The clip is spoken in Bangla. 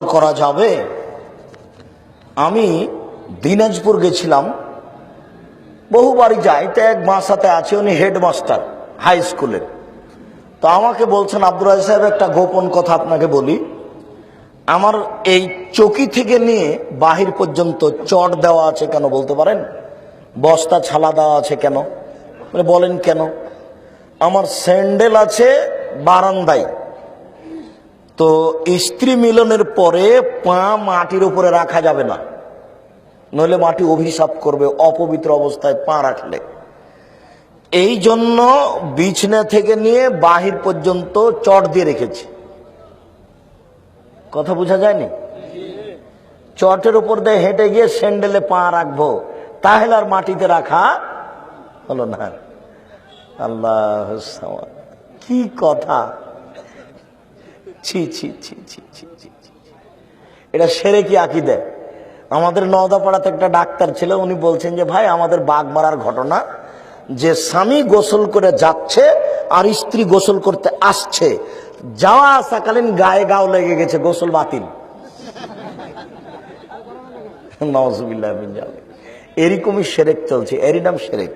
করা যাবে। আমি দিনাজপুর গেছিলাম, বহুবারই যাই, তো এক মাসাতে আছে, উনি হেডমাস্টার হাই স্কুলের। তো আমাকে বলছেন, আব্দুর রাজ্জাক সাহেব একটা গোপন কথা আপনাকে বলি, আমার এই চকি থেকে নিয়ে বাহির পর্যন্ত চট দেওয়া আছে কেন বলতে পারেন? বস্তা ছালা দেওয়া আছে কেন? বলেন কেন? আমার স্যান্ডেল আছে বারান্দায়, তো স্ত্রী মিলনের পরে পা মাটির উপরে রাখা যাবে না, নইলে মাটি অভিশাপ করবে অপবিত্র অবস্থায় পা রাখলে। এই জন্য বিছনা থেকে নিয়ে বাহির পর্যন্ত চট দিয়ে রেখেছি। কথা বোঝা যায়নি? চটের উপর দিয়ে হেঁটে গিয়ে স্যান্ডেলে পা রাখবো, তাহলে আর মাটিতে রাখা হলো না। আল্লাহ, কি কথা! ছি ছি ছি ছি ছি ছি, এটা শিরকি আকীদা। আমাদের নওদাপাড়াতে একটা ডাক্তার ছিল, উনি বলছেন যে ভাই, আমাদের বাঘ মারার ঘটনা, যে স্বামী গোসল করে যাচ্ছে আর স্ত্রী গোসল করতে আসছে, যাওয়া আসাকালীন গায়ে গাও লেগে গেছে, গোসল বাতিল। নাউজুবিল্লাহ মিন যালিক। এরকমই শিরক চলছে, এরই নাম শিরক।